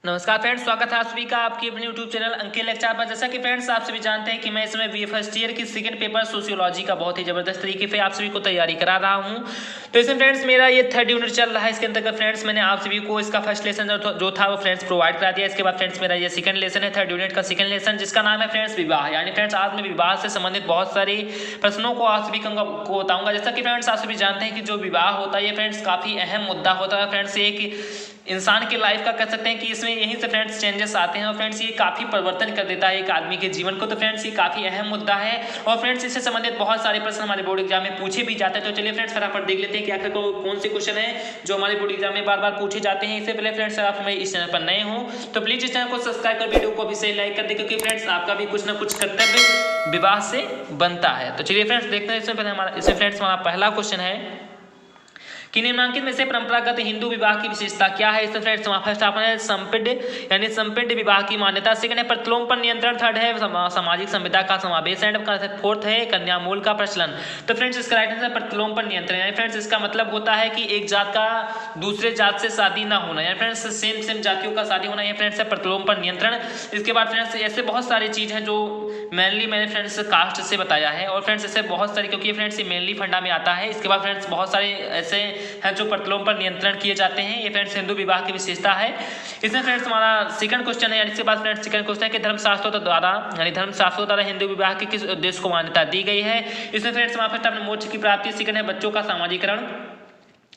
नमस्कार फ्रेंड्स, स्वागत है आप सभी का आपके अपने यूट्यूब चैनल अंकित लेक्चर पर। जैसा कि फ्रेंड्स आप सभी जानते हैं कि मैं इसमें बी फर्स्ट ईयर की सेकंड पेपर सोशियोलॉजी का बहुत ही जबरदस्त तरीके से आप सभी को तैयारी करा रहा हूं। तो इसमें फ्रेंड्स मेरा ये थर्ड यूनिट चल रहा है। इसके अंतर्गत फ्रेंड्स मैंने आप सभी को इसका फर्स्ट लेसन जो था वो फ्रेंड्स प्रोवाइड करा दिया। इसके बाद फ्रेंड्स मेरा ये सेकंड लेसन है, थर्ड यूनिट का सेकंड लेसन, जिसका नाम है फ्रेंड्स विवाह। यानी फ्रेंड्स आज मैं विवाह से संबंधित बहुत सारे प्रश्नों को आप सभी को बताऊंगा। जैसा कि फ्रेंड्स आप सभी जानते हैं कि जो विवाह होता है ये फ्रेंड्स काफी अहम मुद्दा होता है फ्रेंड्स। एक इंसान की लाइफ का कह सकते हैं कि इसमें यहीं से फ्रेंड्स चेंजेस आते हैं और फ्रेंड्स ये काफ़ी परिवर्तन कर देता है एक आदमी के जीवन को। तो फ्रेंड्स ये काफ़ी अहम मुद्दा है और फ्रेंड्स इससे संबंधित बहुत सारे प्रश्न हमारे बोर्ड एग्जाम में पूछे भी जाते हैं। तो चलिए फ्रेंड्स फटाफट देख लेते हैं कि आखिर कौन से क्वेश्चन है जो हमारे बोर्ड एग्जाम में बार बार पूछे जाते हैं। इससे पहले फ्रेंड्स आप हमें इस चैनल पर नए हो तो प्लीज इस चैनल को सब्सक्राइब कर वीडियो को भी सही लाइक कर दे, क्योंकि फ्रेंड्स आपका भी कुछ ना कुछ कर्तव्य विवाह से बनता है। तो चलिए फ्रेंड्स देखते हैं। इसमें फ्रेंड्स हमारा पहला क्वेश्चन है कि निम्नलिखित में से परंपरागत हिंदू विवाह की विशेषता क्या है। इसमें फ्रेंड्स फर्स्ट आपने संपिंड यानी संपिंड विवाह की मान्यता, सेकंड है प्रतिलोम पर नियंत्रण, थर्ड है सामाजिक संविदा का समावेश एंड फोर्थ है कन्यामूल का प्रचलन। तो फ्रेंड्स इसका राइट आंसर प्रतिलोम पर नियंत्रण। यानी फ्रेंड्स इसका मतलब होता है कि एक जात का दूसरे जात से शादी ना होना, यानी फ्रेंड्स सेम जातियों का शादी होना, ये फ्रेंड्स है प्रतिलोम पर नियंत्रण। इसके बाद फ्रेंड्स ऐसे बहुत सारी चीज हैं जो मेनली मैंने फ्रेंड्स कास्ट से बताया है और फ्रेंड्स ऐसे बहुत सारी, क्योंकि फ्रेंड्स ये मेनली फंडा में आता है। इसके बाद फ्रेंड्स बहुत सारे ऐसे हैं जो प्रतिलोम पर नियंत्रण किए जाते हैं। ये फ्रेंड्स हिंदू विवाह की विशेषता है। इसमें फ्रेंड्स हमारा सेकंड क्वेश्चन है, यानी इसके बाद फ्रेंड्स सेकंड क्वेश्चन है कि धर्मशास्त्रों द्वारा हिंदू विवाह के किस उद्देश्य को मान्यता दी गई है। इसमें फ्रेंड्स हमारा फर्स्ट आपने मोक्ष की प्राप्ति, सेकंड है बच्चों का सामाजिकरण,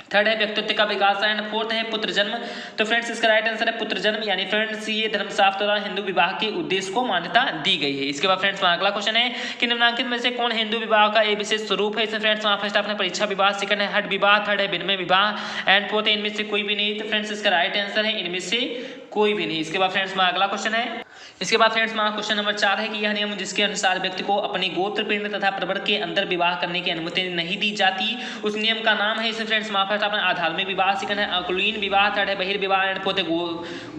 थर्ड है व्यक्तित्व का विकास एंड फोर्थ है पुत्र जन्म। तो फ्रेंड्स इसका राइट आंसर है पुत्र जन्म। यानी फ्रेंड्स ये धर्मशास्त्र द्वारा हिंदू विवाह के उद्देश्य को मान्यता दी गई है। इसके बाद फ्रेंड्स अगला क्वेश्चन है कि निम्नलिखित में से कौन हिंदू विवाह का एक विशेष स्वरूप है। इसमें फ्रेंड्स फर्स्ट आपने परीक्षा विवाह, सेकंड है हट विवाह, थर्ड है विनिमय विवाह एंड फोर्थ है इनमें से कोई भी नहीं। तो फ्रेंड्स इसका राइट आंसर है इनमें से कोई भी नहीं। इसके बाद फ्रेंड्स अगला क्वेश्चन है, इसके बाद फ्रेंड्स हमारा क्वेश्चन नंबर 4 है कि यह नियम जिसके अनुसार व्यक्ति को अपनी गोत्र पिंड तथा प्रवर के अंदर विवाह करने की अनुमति नहीं दी जाती, उस नियम का नाम है। इसमें फ्रेंड्स फर्स्ट आपने आधार्मिक विवाह, सेकंड है अकुलीन विवाह, थर्ड है बहिर्विवाह एंड फोर्थ है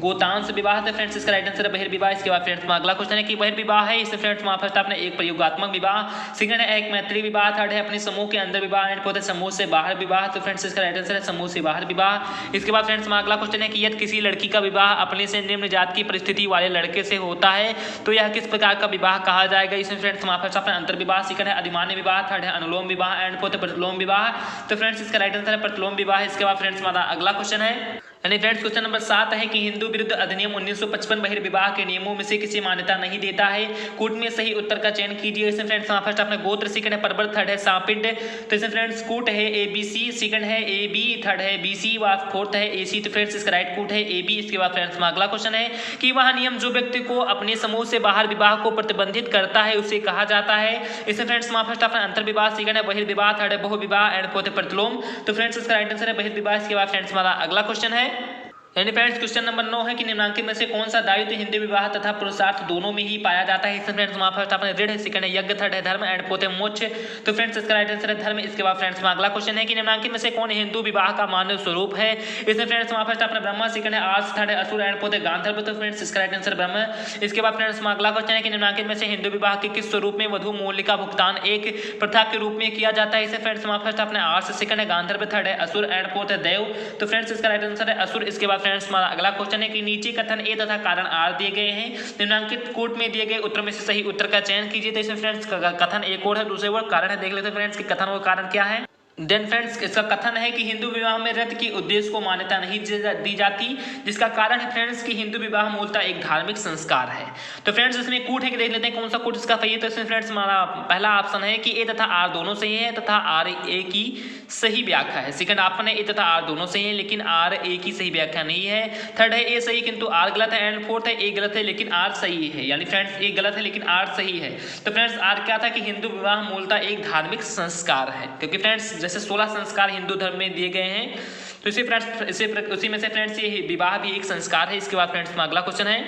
गोतांश विवाह। तो फ्रेंड्स इसका राइट आंसर है बहिर्विवाह। इसके बाद फ्रेंड्स अगला क्वेश्चन है कि बहिर्विवाह है। इसमें फ्रेंड्स फर्स्ट आपने एक प्रयोगात्मक विवाह, सेकंड है एक मैत्री विवाह, थर्ड है अपने समूह के अंदर विवाह एंड फोर्थ है समूह से बाहर विवाह। तो फ्रेंड्स इसका राइट आंसर है समूह से बाहर विवाह। इसके बाद फ्रेंड्स अगला क्वेश्चन है कि यदि किसी लड़की का विवाह अपने से निम्न जात की परिस्थिति वाले लड़के से होता है तो यह किस प्रकार का विवाह कहा जाएगा। इसमें फ्रेंड्स फर्स्ट आपने अंतर विवाह, सेकंड है अधिमान्य विवाह, थर्ड है अनुलोम विवाह एंड फोर्थ है प्रतिलोम विवाह। तो फ्रेंड्स इसका राइट आंसर है प्रतिलोम विवाह। इसके बाद फ्रेंड्स हमारा अगला क्वेश्चन है, यानी फ्रेंड्स क्वेश्चन नंबर 7 है कि हिंदू विरुद्ध अधिनियम 1955 बहिर्विवाह के नियमों में से किसी मान्यता नहीं देता है। कूट में सही उत्तर का चयन कीजिए। इसमें फ्रेंड्स फर्स्ट आपने गोत्र, सेकंड है परवर, थर्ड है सापिंड। तो इसमें फ्रेंड्स कूट है ABC, सेकंड है AB, थर्ड है BC व फोर्थ है AC। तो फ्रेंड्स इसका राइट कूट है AB। इसके बाद फ्रेंड्स अगला क्वेश्चन है कि वह नियम जो व्यक्ति को अपने समूह से बाहर विवाह को प्रतिबंधित करता है उसे कहा जाता है। इसमें फ्रेंड्स फर्स्ट आपने अंतर विवाह, सेकंड है बहिर्विवाह, थर्ड है बहु विवाह एंड फोर्थ है प्रतिलोम। तो फ्रेंड्स इसका राइट आंसर है बहिर्विवाह। इसके बाद फ्रेंड्स हमारा अगला क्वेश्चन है, यानी फ्रेंड्स क्वेश्चन नंबर 9 है कि निम्नलिखित में से कौन सा दायित्व हिंदू विवाह तथा पुरुषार्थ दोनों में ही पाया जाता है। इसमें फ्रेंड्स फर्स्ट आपने ऋण है, सेकंड है यज्ञ, थर्ड है धर्म एंड फोर्थ है मोक्ष। तो फ्रेंड्स इसका राइट आंसर है धर्म। इसके बाद फ्रेंड्स अगला क्वेश्चन है कि निम्नलिखित में से कौन हिंदू विवाह का मानव स्वरूप है। इसमें फ्रेंड्स फर्स्ट आपने ब्रह्मा, सेकंड है आर्स, थर्ड है असुर एंड फोर्थ है गांधर्व। तो फ्रेंड्स इसका राइट आंसर ब्रह्म। इसके बाद फ्रेंड्स अगला क्वेश्चन है कि निम्नलिखित में से हिंदू विवाह के किस स्वरूप में वधु मूल्य का भुगतान एक प्रथा के रूप में किया जाता है। इसे फ्रेंड्स फर्स्ट आपने आर्स, सेकंड है गांधर्व, थर्ड है असुर एंड फोर्थ है देव। तो फ्रेंड्स इसका राइट आंसर है असुर। इसके बाद फ्रेंड्स हमारा अगला क्वेश्चन है कि नीचे कथन ए तथा कारण आर दिए गए हैं, निम्नलिखित कोट में दिए गए उत्तर में से सही उत्तर का चयन कीजिए। तो इसमें फ्रेंड्स कथन एक और है, दूसरे और कारण है। देख लेते हैं फ्रेंड्स कि कथन और कारण क्या है। देन फ्रेंड्स इसका कथन है कि हिंदू विवाह में रथ की उद्देश्य को मान्यता नहीं दी जाती, जिसका कारण है फ्रेंड्स कि हिंदू विवाह मूलतः एक धार्मिक संस्कार है। तो फ्रेंड्स इसमें कूट है कि देख लेते हैं कौन सा कूट इसका सही है। तो इसमें फ्रेंड्स हमारा पहला ऑप्शन है कि ए तथा आर दोनों सही है तथा आर ए की सही व्याख्या है। सेकंड ऑप्शन है ए तथा आर दोनों सही है लेकिन आर ए की सही व्याख्या नहीं है। थर्ड है ए सही किंतु आर गलत है एंड फोर्थ है ए गलत है लेकिन आर सही है। यानी फ्रेंड्स ए गलत है लेकिन आर सही है। तो फ्रेंड्स आर क्या था कि हिंदू विवाह मूलतः एक धार्मिक संस्कार है, क्योंकि फ्रेंड्स जैसे 16 संस्कार हिंदू धर्म में दिए गए हैं तो उसी में से फ्रेंड्स ये विवाह भी एक संस्कार है। इसके बाद फ्रेंड्स अगला क्वेश्चन है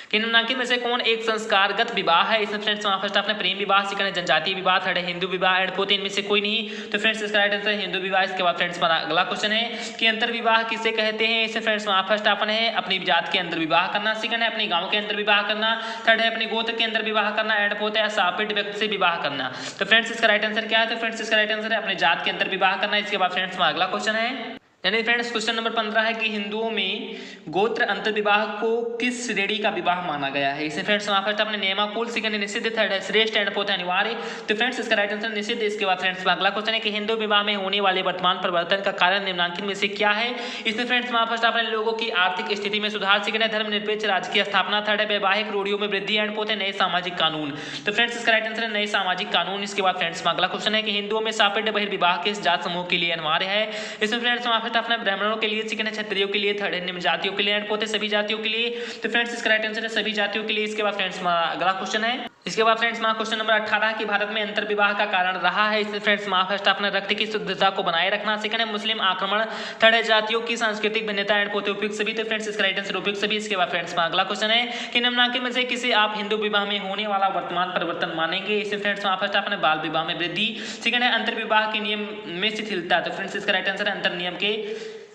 कि निम्नलिखित में से कौन एक संस्कारगत विवाह है। इसमें फ्रेंड्स फर्स्ट आपने प्रेम विवाह, सेकंड है जनजातीय विवाह, थर्ड है हिंदू विवाह एंड फोर्थ इनमें से कोई नहीं। तो फ्रेंड्स इसका राइट आंसर है हिंदू विवाह। इसके बाद फ्रेंड्स अगला क्वेश्चन है कि अंतर विवाह किसे कहते हैं। इसमें फ्रेंड्स फर्स्ट आपने है अपनी जात के अंदर विवाह करना, सेकंड है अपने गांव के अंदर विवाह करना, थर्ड है अपने गोत्र के अंदर विवाह करना एंड फोर्थ है सापिट व्यक्ति से विवाह करना। तो फ्रेंड्स इसका राइट आंसर क्या है। तो फ्रेंड्स इसका राइट आंसर है अपने जात के अंदर विवाह करना। इसके बाद फ्रेंड्स अगला क्वेश्चन है यानी फ्रेंड्स क्वेश्चन नंबर 15 है कि हिंदुओं में गोत्र अंतर विवाह को किस श्रेणी का विवाह माना गया है। इसे फ्रेंड्स फर्स्ट अपने नियमाकुल, सेकंड निषिद्ध, थर्ड है श्रेष्ठ एंड फोर्थ अनिवार्य। तो फ्रेंड्स इसका राइट आंसर निषिद्ध। इसके बाद फ्रेंड्स अगला क्वेश्चन है कि हिंदू विवाह में होने वाले वर्तमान परिवर्तन का कारण निम्नलिखित में से क्या है। इसमें फ्रेंड्स फर्स्ट अपने लोगों की आर्थिक स्थिति में सुधार, सेकंड है धर्मनिरपेक्ष राज्य की स्थापना, थर्ड है वैवाहिक रूढ़ियों में वृद्धि एंड फोर्थ है नए सामाजिक कानून। तो फ्रेंड्स इसका राइट आंसर है नए सामाजिक कानून। इसके बाद फ्रेंड्स अगला क्वेश्चन है कि हिंदुओं में सापेक्ष बहिर्विवाह किस जात समूह के लिए अनिवार्य है। इसमें फ्रेंड्स फर्स्ट अपने ब्राह्मणों के लिए, सेकंड है क्षत्रियों के लिए, थर्ड है निम्न जातियों के लिए एंड फोर्थ है सभी जातियों के लिए। तो फ्रेंड्स इसका राइट आंसर है सभी जातियों के लिए। इसके बाद फ्रेंड्स अगला क्वेश्चन है, इसके बाद फ्रेंड्स क्वेश्चन नंबर 18 कि भारत में अंतर विवाह का कारण रहा है। इसमें फ्रेंड्स फर्स्ट अपने रक्त की शुद्धता को बनाए रखना, सेकंड है मुस्लिम आक्रमण, थर्ड है जातियों की सांस्कृतिक भिन्नता एंड फोर्थ उपयुक्त सभी। तो फ्रेंड्स इसका राइट आंसर उपयुक्त सभी। इसके बाद फ्रेंड्स अगला क्वेश्चन है कि निम्नलिखित में से किसे आप हिंदू विवाह में होने वाला वर्तमान परिवर्तन मानेंगे। इसमें फ्रेंड्स फर्स्ट अपने बाल विवाह में वृद्धि, सेकंड है अंतर विवाह के नियम में शिथिलता। तो फ्रेंड्स इसका राइट आंसर है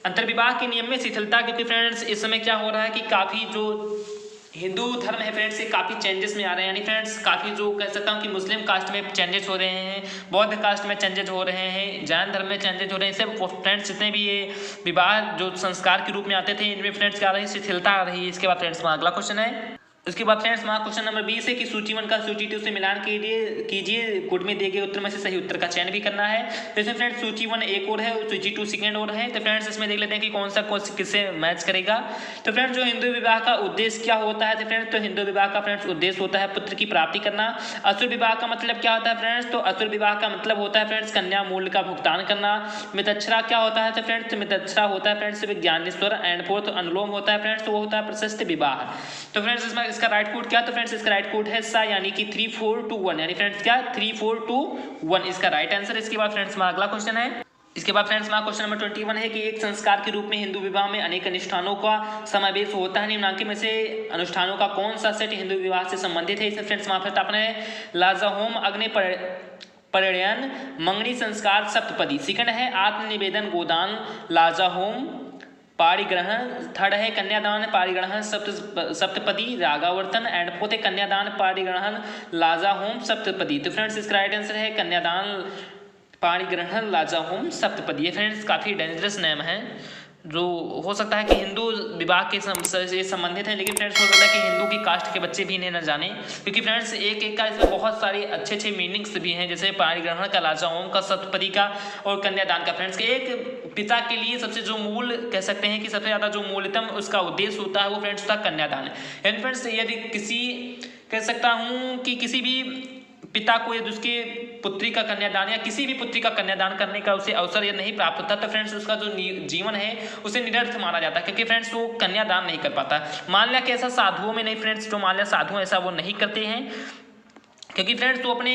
अंतर विवाह के नियम में शिथिलता। क्योंकि फ्रेंड्स इस समय क्या हो रहा है कि काफी जो हिंदू धर्म है फ्रेंड्स, ये काफ़ी चेंजेस में आ रहे हैं। यानी फ्रेंड्स काफ़ी जो कह सकता हूँ कि मुस्लिम कास्ट में चेंजेस हो रहे हैं, बौद्ध कास्ट में चेंजेस हो रहे हैं, जैन धर्म में चेंजेस हो रहे हैं। सब फ्रेंड्स जितने भी ये विवाह जो संस्कार के रूप में आते थे, इनमें फ्रेंड्स क्या आ रही है, शिथिलता आ रही है। इसके बाद फ्रेंड्स अगला क्वेश्चन है, उसके बाद फ्रेंड्स क्वेश्चन नंबर 20 है कि सूची 1 का सूची 2 से मिलान कीजिए, कोड में दिए गए उत्तर में से सही उत्तर का चयन भी करना है। तो इसमें फ्रेंड्स सूची 1 एक और है, सूची 2 सेकंड और है। तो फ्रेंड्स इसमें देख लेते हैं कि कौन सा किससे मैच करेगा। तो फ्रेंड्स जो हिंदू विवाह का उद्देश्य क्या होता है, तो फ्रेंड्स तो हिंदू विवाह का फ्रेंड्स उद्देश्य होता है पुत्र की प्राप्ति करना। असुर विवाह का मतलब क्या होता है फ्रेंड्स, तो असुर विवाह का मतलब होता है फ्रेंड्स कन्या मूल्य का भुगतान करना। मितच्छरा क्या होता है, तो फ्रेंड्स मितच्छरा होता है फ्रेंड्स विज्ञानेश्वर एंड फोर्थ अनुलोम होता है फ्रेंड्स, तो वो होता है प्रशस्त विवाह। तो फ्रेंड्स इसमें इसका राइट कोड क्या, तो फ्रेंड्स इसका राइट कोड है सा, यानी कि 3 4 2 1, यानी फ्रेंड्स क्या 3 4 2 1 इसका राइट आंसर। इसके बाद फ्रेंड्स अगला क्वेश्चन है, इसके बाद फ्रेंड्स क्वेश्चन नंबर 21 है कि एक संस्कार के रूप में हिंदू विवाह में अनेक अनुष्ठानों का समावेश होता है। निम्नलिखित में से अनुष्ठानों का कौन सा सेट हिंदू विवाह से संबंधित है। इसमें फ्रेंड्स फर्स्ट आपने लाजा होम, अग्नि परिणयन, मंगनी संस्कार, सप्तपदी। सेकंड है आत्मनिवेदन, गोदान, लाजा होम, पारिग्रहण, थर्ड है कन्यादान, पारिग्रहण, सप्तपदी, रागावर्तन एंड फोर्थ है कन्यादान, पारिग्रहण, लाजा होम, सप्तपदी। तो फ्रेंड्स इसका राइट आंसर है कन्यादान, पारिग्रहण, लाजा होम, सप्तपदी। ये फ्रेंड्स काफ़ी डेंजरस नेम है, जो हो सकता है कि हिंदू विवाह के से संबंधित है, लेकिन फ्रेंड्स हो सकता है कि हिंदू की कास्ट के बच्चे भी इन्हें न जाने, क्योंकि फ्रेंड्स एक एक का इसमें बहुत सारे अच्छे अच्छे मीनिंग्स भी हैं, जैसे पारिग्रहण का, लाजा होम का, सप्तपदी का और कन्यादान का। फ्रेंड्स एक पिता के लिए सबसे जो मूल कह सकते हैं कि सबसे ज़्यादा जो मूल्यतम उसका उद्देश्य होता है वो फ्रेंड्स होता है कन्यादान। यानी फ्रेंड्स यदि किसी कह सकता हूँ कि किसी भी पिता को यदि उसके पुत्री का कन्यादान या किसी भी पुत्री का कन्यादान करने का उसे अवसर यदि नहीं प्राप्त होता, तो फ्रेंड्स उसका जो जीवन है उसे निरर्थ माना जाता है, क्योंकि फ्रेंड्स वो कन्यादान नहीं कर पाता। मान लिया कि ऐसा साधुओं में नहीं फ्रेंड्स, जो मान लिया साधु ऐसा वो नहीं करते हैं, क्योंकि फ्रेंड्स तो अपने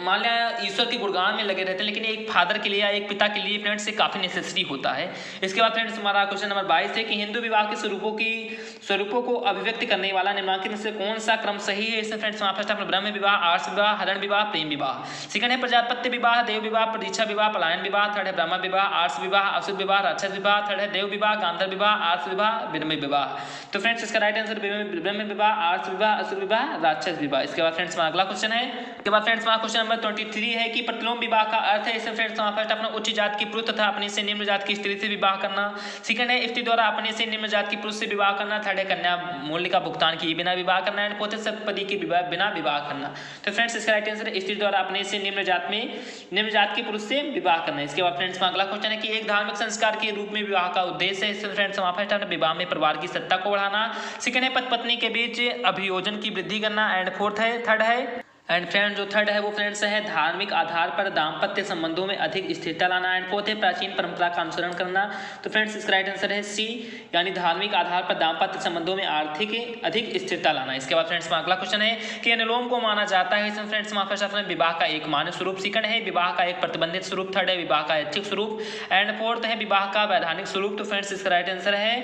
मान लिया ईश्वर के गुणगान में लगे रहते हैं, लेकिन एक फादर के लिए या एक पिता के लिए फ्रेंड्स से काफ़ी नेसेसरी होता है। इसके बाद फ्रेंड्स हमारा क्वेश्चन नंबर 22 है कि हिंदू विवाह के स्वरूपों को अभिव्यक्त करने वाला निम्नलिखित में से कौन सा क्रम सही है। इसमें फ्रेंड्स फर्स्ट अपना ब्रह्म विवाह, आर्ष विवाह, हरण विवाह, प्रेम विवाह। सेकंड है प्रजापत्य विवाह, देव विवाह, प्रतीक्षा विवाह, पलायन विवाह, थर्ड है ब्रह्म विवाह, आर्ष विवाह, असुर विवाह, राक्षस विवाह, थर्ड है देव विवाह, गांधर्व विवाह, आर्ष विवाह, ब्रह्म विवाह। तो फ्रेंड्स इसका राइट आंसर ब्रह्म विवाह, आर्ष विवाह, असुर विवाह, राक्षस विवाह। इसके बाद फ्रेंड्स अगला क्वेश्चन है, इसके बाद फ्रेंड्स क्वेश्चन नंबर 23 है कि प्रतिलोम विवाह का अर्थ है। इसमें फ्रेंड्स फर्स्ट अपना उच्च जात की पुरुष तथा अपने से निम्न जात की स्त्री से विवाह करना। सेकंड है स्त्री द्वारा अपने से निम्न जात की पुरुष से विवाह करना। थर्ड है कन्या मूल्य का भुगतान किए बिना विवाह करना एंड फोर्थ है सप्तपदी के बिना विवाह करना। तो फ्रेंड्स इसका राइट आंसर है स्त्री द्वारा अपने से निम्न जात के पुरुष से विवाह करना। इसके बाद फ्रेंड्स अगला क्वेश्चन है कि एक धार्मिक संस्कार के रूप में विवाह का उद्देश्य है। इसमें फ्रेंड्स फर्स्ट अपने विवाह में परिवार की सत्ता को बढ़ाना। सेकंड है पति पत्नी के बीच अभियोजन की वृद्धि करना एंड थर्ड है एंड फ्रेंड जो थर्ड है वो फ्रेंड्स है धार्मिक आधार पर दाम्पत्य संबंधों में अधिक स्थिरता लाना एंड फोर्थ है प्राचीन परंपरा का अनुसरण करना। तो फ्रेंड्स इसका राइट आंसर है सी, यानी धार्मिक आधार पर दाम्पत्य संबंधों में आर्थिक अधिक स्थिरता लाना। इसके बाद फ्रेंड्स अगला क्वेश्चन है कि अनुलोम को माना जाता है। इसमें फ्रेंड्स फर्स्ट विवाह का एक मान्य स्वरूप, सेकंड है विवाह का एक प्रतिबंधित स्वरूप, थर्ड है विवाह का ऐच्छिक स्वरूप एंड फोर्थ है विवाह का वैधानिक स्वरूप। तो फ्रेंड्स इसका राइट आंसर है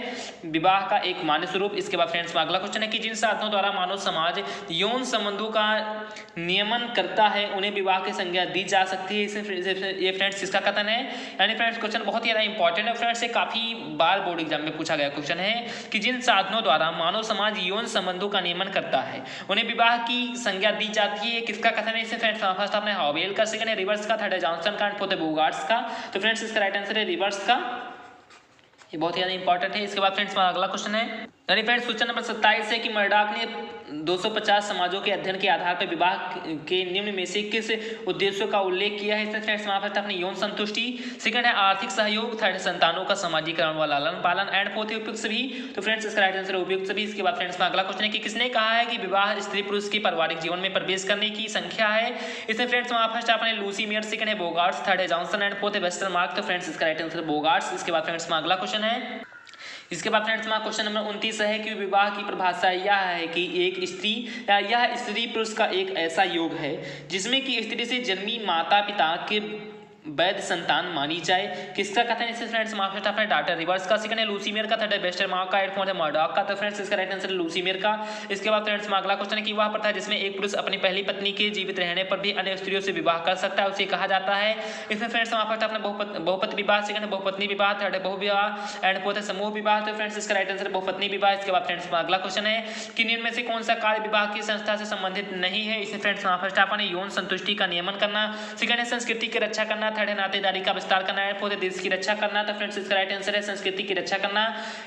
विवाह का एक मान्य स्वरूप। इसके बाद फ्रेंड्स अगला क्वेश्चन है कि जिन साधनों द्वारा मानव समाज यौन संबंधों का नियमन करता है उन्हें विवाह की संज्ञा दी जा सकती है। ये फ्रेंड्स किसका कथन है, यानी फ्रेंड्स क्वेश्चन बहुत ही ज़्यादा इंपॉर्टेंट है फ्रेंड्स, ये काफ़ी बार बोर्ड एग्जाम में पूछा गया क्वेश्चन है कि जिन साधनों द्वारा मानव समाज यौन संबंधों का नियमन करता है उन्हें विवाह की संज्ञा दी जाती है। किसका कथन है, इसे फ्रेंड्स फर्स्ट आपने हॉवेल का, सेकंड है रिवर्स का, थर्ड है जॉनसन का एंड फोर्थ है बोगार्ट्स का। तो फ्रेंड्स इसका राइट आंसर है रिवर्स का। ये बहुत ही ज़्यादा इंपॉर्टेंट है। इसके बाद फ्रेंड्स हमारा अगला क्वेश्चन है, यानी फ्रेंड्स क्वेश्चन नंबर 27 है कि मर्डॉक ने 250 समाजों के अध्ययन के आधार पर विवाह के निम्न में से किस उद्देश्यों का उल्लेख किया है। इसमें फ्रेंड्स हमारा फर्स्ट अपनी यौन संतुष्टि, सेकंड है आर्थिक सहयोग, थर्ड संतानों का सामाजिकरण व लालन पालन, एंड फोर्थ उपयुक्त सभी। तो फ्रेंड्स इसका राइट आंसर उपयुक्त सभी। इसके बाद फ्रेंड्स अगला क्वेश्चन है कि किसने कहा है कि विवाह स्त्री पुरुष के पारिवारिक जीवन में प्रवेश करने की संख्या है। इसमें फ्रेंड्स हमारा फर्स्ट अपने लूसी मेयर, सेकंड है बोगार्ट्स, थर्ड है जॉनसन, एंड फोर्थ है वेस्टरमार्क। तो फ्रेंड्स इसका राइट आंसर बोगार्ट्स। इसके बाद फ्रेंड्स अगला क्वेश्चन है, इसके बाद फ्रेंड्स हमारा क्वेश्चन नंबर 29 है कि विवाह की परिभाषा यह है कि एक स्त्री या यह स्त्री पुरुष का एक ऐसा योग है जिसमें कि स्त्री से जन्मी माता पिता के वैध संतान मानी जाए। किसका कथन है? इससे फ्रेंड्स हमारा फर्स्ट डॉक्टर रिवर्स का, सेकंड है लूसी मेयर का, थर्ड है वेस्टरमार्क का, एंड फोर्थ है मर्डॉक का। तो फ्रेंड्स इसका राइट आंसर लूसी मेयर का। इसके बाद फ्रेंड्स अगला क्वेश्चन है कि वह प्रथा जिसमें एक पुरुष अपनी पहली पत्नी के जीवित रहने पर भी अन्य स्त्रियों से विवाह कर सकता है उसे कहा जाता है। इसमें फ्रेंड्स हमारा फर्स्ट अपना बहुपत्नी विवाह, सेकंड है बहुपत्नी विवाह, थर्ड है बहुविवाह, एंड फोर्थ है समूह विवाह। तो फ्रेंड्स इसका राइट आंसर बहुपत्नी विवाह। इसके बाद फ्रेंड्स अगला क्वेश्चन है कि निम्न में से कौन सा कार्य विवाह की संस्था से संबंधित नहीं है। इसमें फ्रेंड्स हमारा फर्स्ट अपने यौन संतुष्टि का नियमन करना, सेकंड है संस्कृति की रक्षा करना, थर्ड है नातेदारी विस्तार करना है, फोर्थ देश की रक्षा करना। तो फ्रेंड्स इसका राइट आंसर है संस्कृति की रक्षा करना।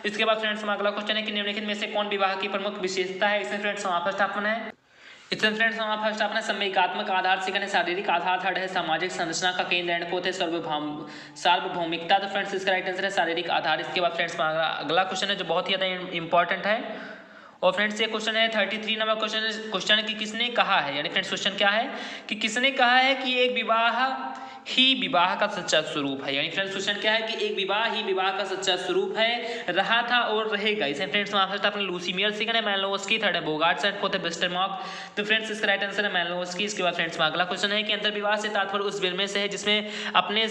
इसके बाद फ्रेंड्स अगला क्वेश्चन है कि निम्नलिखित में से कौन विवाह की प्रमुख विशेषता है। इसमें फ्रेंड्स हमारा फर्स्ट आपन है, इसमें फ्रेंड्स हमारा फर्स्ट अपना संवेगात्मक आधार, सेकंड है शारीरिक आधार, थर्ड है सामाजिक संरचना का केंद्र, एंड फोर्थ है सार्वभौमिकता। तो फ्रेंड्स इसका राइट आंसर है शारीरिक आधार। इसके बाद फ्रेंड्स अगला क्वेश्चन है जो बहुत ही ज्यादा इंपॉर्टेंट है, और फ्रेंड्स ये क्वेश्चन है 33 नंबर क्वेश्चन है कि किसने कहा है, यानी फ्रेंड्स क्वेश्चन क्या है कि किसने कहा है कि एक विवाह ही विवाह का सच्चा स्वरूप है। यानी फ्रेंड्स क्वेश्चन क्या है कि एक विवाह ही विवाह का सच्चा स्वरूप है, रहा था और रहेगा। इसे फ्रेंड्स फर्स्ट अपने लूसी मेयर, सेकंड है मैनलोवस्की, थर्ड है बोगार्ट्स, एंड फोर्थ है वेस्टरमार्क। तो फ्रेंड्स इसका राइट आंसर है मैनलोवस्की। इसके बाद फ्रेंड्स अगला क्वेश्चन है कि अंतर्विवाह से तात्पर्य उस विवाह से है जिसमें अपने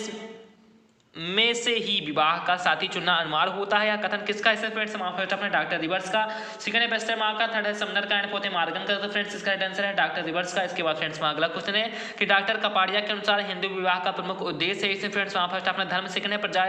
में से ही विवाह का साथी चुनना अनिवार्य होता है। या कथन किसका? इसे फ्रेंड्स फर्स्ट अपने डॉक्टर रिवर्स का, सेकंड है वेस्टरमार्क का, थर्ड है समनर का, एंड फोर्थ है मॉर्गन का। तो फ्रेंड्स इसका राइट आंसर है डॉक्टर रिवर्स का। इसके बाद फ्रेंड्स अगला क्वेश्चन है कि डॉक्टर कपाड़िया के अनुसार हिंदू विवाह का प्रमुख उद्देश्य है। इसे फ्रेंड्स फर्स्ट अपना धर्म, सेकंड है प्रजा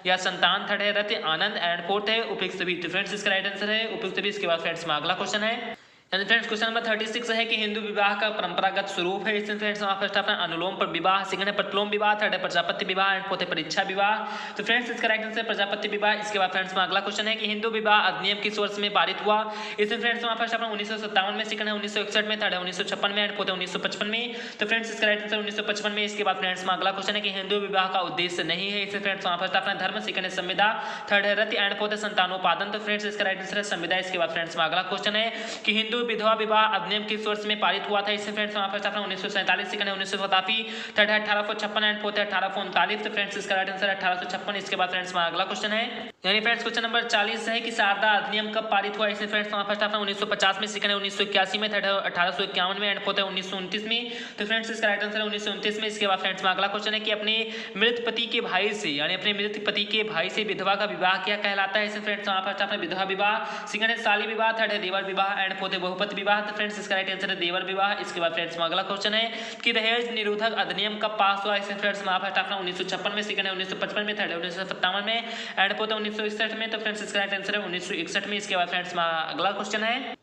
या संतान, थर्ड है रति आनंद, एंड फोर्थ है उपयुक्त सभी। तो फ्रेंड्स इसका राइट आंसर है उपयुक्त सभी। इसके बाद फ्रेंड्स अगला क्वेश्चन है, यानी फ्रेंड्स क्वेश्चन नंबर 36 है कि हिंदू विवाह का परंपरागत स्वरूप है। इसमें फ्रेंड्स फर्स्ट अपना अनुलोम पर विवाह, सेकंड है प्रतिलोम विवाह, थर्ड है प्रजापत्य विवाह, एंड फोर्थ है परीक्षा विवाह। तो फ्रेंड्स इसका राइट आंसर प्रजापत्य विवाह। इसके बाद फ्रेंड्स अगला क्वेश्चन है कि हिंदू विवाह अधिनियम किस वर्ष में पारित हुआ। इसमें फ्रेंड्स फर्स्ट अपना 1957 में, सेकंड है 1961 में, थर्ड है 1956 में, एंड फोर्थ है 1955 में। तो फ्रेंड्स इसका राइट आंसर 1955 में। इसके बाद फ्रेंड्स अगला क्वेश्चन है कि हिंदू विवाह का उद्देश्य नहीं है। इसमें फ्रेंड्स फर्स्ट अपना धर्म, सेकंड है संविदा, थर्ड है रति, एंड फोर्थ है संतानोपादन। तो फ्रेंड्स इसका राइट आंसर है संविदा। इसके बाद फ्रेंड्स अगला क्वेश्चन है कि हिंदू विधवा विवाह अधिनियम किस वर्ष में पारित हुआ था। इससे फ्रेंड्स हमारा फर्स्ट अपना 1947, सेकंड है 1987, थर्ड है 1856, एंड फोर्थ है 1839। तो फ्रेंड्स इसका राइट आंसर है 1856। इसके बाद फ्रेंड्स अगला क्वेश्चन है, यानी फ्रेंड्स क्वेश्चन नंबर 40 है कि शारदा अधिनियम कब पारित हुआ। इसमें फ्रेंड्स हमारा फर्स्ट अपना 1950 में, सेकंड है 1981 में, थर्ड है 1851 में, एंड फोर्थ है 1929 में। तो फ्रेंड्स इसका राइट आंसर है 1929 में। इसके बाद फ्रेंड्स अगला क्वेश्चन है कि अपने मृत पति के भाई से, यानी अपने मृत पति के भाई से विधवा का विवाह क्या कहलाता है। इसमें फ्रेंड्स हमारा फर्स्ट अपना विधवा विवाह, सेकंड है साली विवाह, थर्ड है देवर विवाह, एंड फोर्थ है बहुपत विवाह। तो फ्रेंड्स इसका राइट आंसर है देवर विवाह। इसके बाद फ्रेंड्स अगला क्वेश्चन है कि दहेज निरोधक अधिनियम कब पास हुआ। इसमें फ्रेंड्स फर्स्ट अपना 1956 में, सेकंड है 1955 में, थर्ड है 1957 में, एंड फोर्थ है 1961 में। तो फ्रेंड्स इसका राइट आंसर है 1961 में। इसके बाद फ्रेंड्स अगला क्वेश्चन है,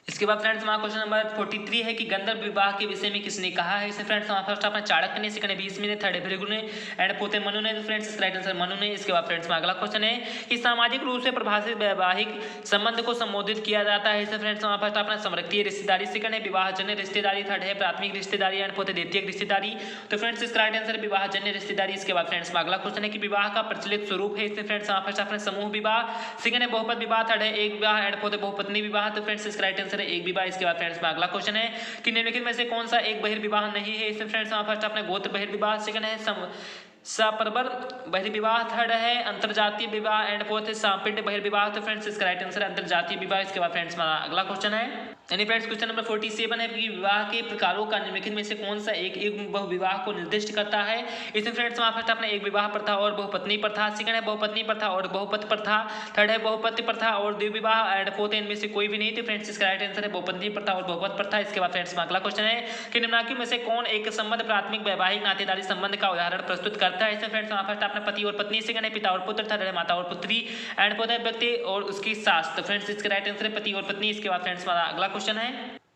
इसके बाद फ्रेंड्स हमारा क्वेश्चन नंबर 43 है कि गंधर्व विवाह के विषय में किसने कहा है। इसे फ्रेंड्स हमारा फर्स्ट अपना चाणक्य ने, सेकंड है भीष्म ने, थर्ड है भृगु ने, एंड फोर्थ है मनु ने। तो फ्रेंड्स इसका राइट आंसर मनु ने। इसके बाद फ्रेंड्स अगला क्वेश्चन है कि सामाजिक रूप से प्रभावित वैवाहिक संबंध को संबोधित किया जाता है। इसे फ्रेंड्स हमारा फर्स्ट अपना समृद्धि रिश्तेदारी, सेकंड है विवाहजन्य रिश्तेदारी, थर्ड है प्राथमिक रिश्तेदारी, एंड फोर्थ है द्वितीयक रिश्तेदारी। तो फ्रेंड्स इसका राइट आंसर विवाहजन्य रिश्तेदारी। इसके बाद फ्रेंड्स अगला क्वेश्चन है कि विवाह का प्रचलित स्वरूप है। इसमें फ्रेंड्स हमारा फर्स्ट अपना समूह विवाह, सेकंड है बहुपद विवाह, थर्ड है एक विवाह, एंड फोर्थ है बहुपत्नी विवाह। तो फ्रेंड्स इसका राइट आंसर है एक विवाह। इसके फ्रेंड्स अगला क्वेश्चन है कि निम्नलिखित में से कौन सा एक बहिर्विवाह नहीं है। इसमें फ्रेंड्स फर्स्ट अपने गोत्र बहिर्विवाह, सेकंड है सपरबर बहिर्विवाह, थर्ड है अंतरजातीय विवाह, एंड फोर्थ है सांपिंड बहिर्विवाह। तो फ्रेंड्स इसका राइट आंसर है अंतरजातीय विवाह। इसके बाद फ्रेंड्स अगला क्वेश्चन है, यानी फ्रेंड्स क्वेश्चन नंबर 47 है कि विवाह के प्रकारों का निम्नलिखित में से कौन सा एक बहु विवाह को निर्दिष्ट करता है। इसमें फ्रेंड्स फर्स्ट अपने एक विवाह प्रथा और बहुपत्नी प्रथा, सेकंड है बहुपत्नी प्रथा और बहुपति प्रथा, थर्ड है बहुपति प्रथा और द्विविवाह, एंड फोर्थ इनमें से कोई भी नहीं। तो फ्रेंड्स इसका राइट आंसर है बहुपत्नी प्रथा और बहुपत प्रथा। इसके बाद फ्रेंड्स अगला क्वेश्चन है कि निम्नलिखित में से कौन एक संबंध प्राथमिक वैवाहिक नातेदारी संबंध का उदाहरण प्रस्तुत करता है। इसमें फ्रेंड्स फर्स्ट अपना पति और पत्नी, सेकंड है पिता और पुत्र, थर्ड है माता और पुत्री, एंड फोर्थ है व्यक्ति और उसकी सास। तो फ्रेंड्स इसका राइट आंसर है पति और पत्नी। इसके बाद फ्रेंड्स अगला क्वेश्चन है,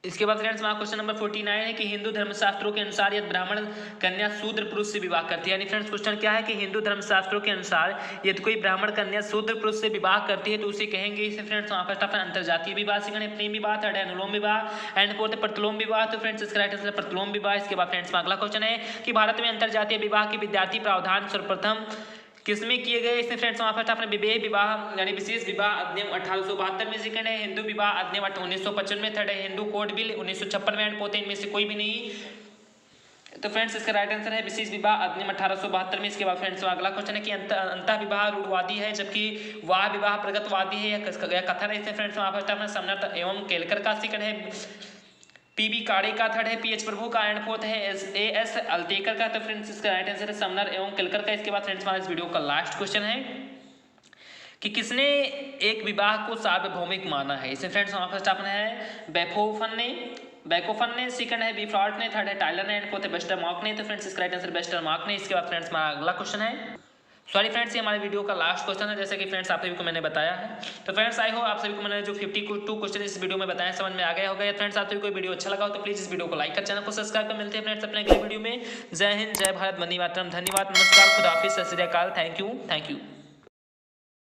इसके बाद फ्रेंड्स वहाँ क्वेश्चन नंबर 49 है कि हिंदू धर्मशास्त्रों के अनुसार यदि ब्राह्मण कन्या शूद्र पुरुष से विवाह करती है, यानी फ्रेंड्स क्वेश्चन क्या है कि हिंदू धर्मशास्त्रों के अनुसार यदि कोई ब्राह्मण कन्या शूद्र पुरुष से विवाह करती है तो उसे कहेंगे। इसे फ्रेंड्स वहाँ फर्स्ट ऑफ अंतरजातीय विवाह, सेकंड है प्रेम विवाह, थर्ड है अनुलोम विवाह एंड फोर्थ है प्रतिलोम विवाह। तो फ्रेंड्स इसका राइट आंसर प्रतिलोम विवाह। इसके बाद फ्रेंड्स अगला क्वेश्चन है कि भारत में अंतरजातीय विवाह के विद्यार्थी प्रावधान सर्वप्रथम किसमें किए गए? इसमें फ्रेंड्स वहाँ फर्स्ट आपने विवेक विवाह यानी विशेष विवाह अधिनियम 1872 में, सेकंड है हिंदू विवाह अधिनियम 1955 में, थर्ड है हिंदू कोड बिल 1956 में एंड फोर्थ इनमें से कोई भी नहीं। तो फ्रेंड्स इसका राइट आंसर है विशेष विवाह अधिनियम 1872 में। इसके बाद फ्रेंड्स अगला क्वेश्चन है कि अंतः विवाह रूढ़वादी है जबकि वाह विवाह प्रगतवादी है या कथन है। इसमें फ्रेंड्स वहाँ फर्स्ट आपने समनर्थ एवं केलकर का, सेकंड है पीबी काड़े का, थर्ड है पीएच प्रभु का एंड फोर्थ है एस अल्तेकर का। तो फ्रेंड्स इसका राइट आंसर है समनर एवं केलकर का। इसके बाद फ्रेंड्स हमारा इस वीडियो का लास्ट क्वेश्चन है कि किसने एक विवाह को सार्वभौमिक माना है? इसमें फ्रेंड्स हमारा फर्स्ट आपने है बैकोफन ने, सेकंड है बीफ्रॉड ने, थर्ड है टाइलर ने एंड फोर्थ है वेस्टरमार्क ने। तो फ्रेंड्स इसका राइट आंसर वेस्टरमार्क ने। इसके बाद फ्रेंड्स हमारा अगला क्वेश्चन है, सॉरी फ्रेंड्स ये हमारे वीडियो का लास्ट क्वेश्चन है जैसे कि फ्रेंड्स आप सभी को मैंने बताया है। तो फ्रेंड्स आई हो आप सभी को मैंने जो 52 क्वेश्चन इस वीडियो में बताया समझ में आ गया होगा। या फ्रेंड्स आप सभी को वीडियो अच्छा लगा हो तो प्लीज इस वीडियो को लाइक कर, चैनल को सब्सक्राइब कर। मिलते हैं फ्रेंड्स अपने अगले वीडियो में। जय हिंद, जय भारत, वंदे मातरम, धन्यवाद, नमस्कार, खुदा हाफिज़, सत श्री अकाल, थैंक यू।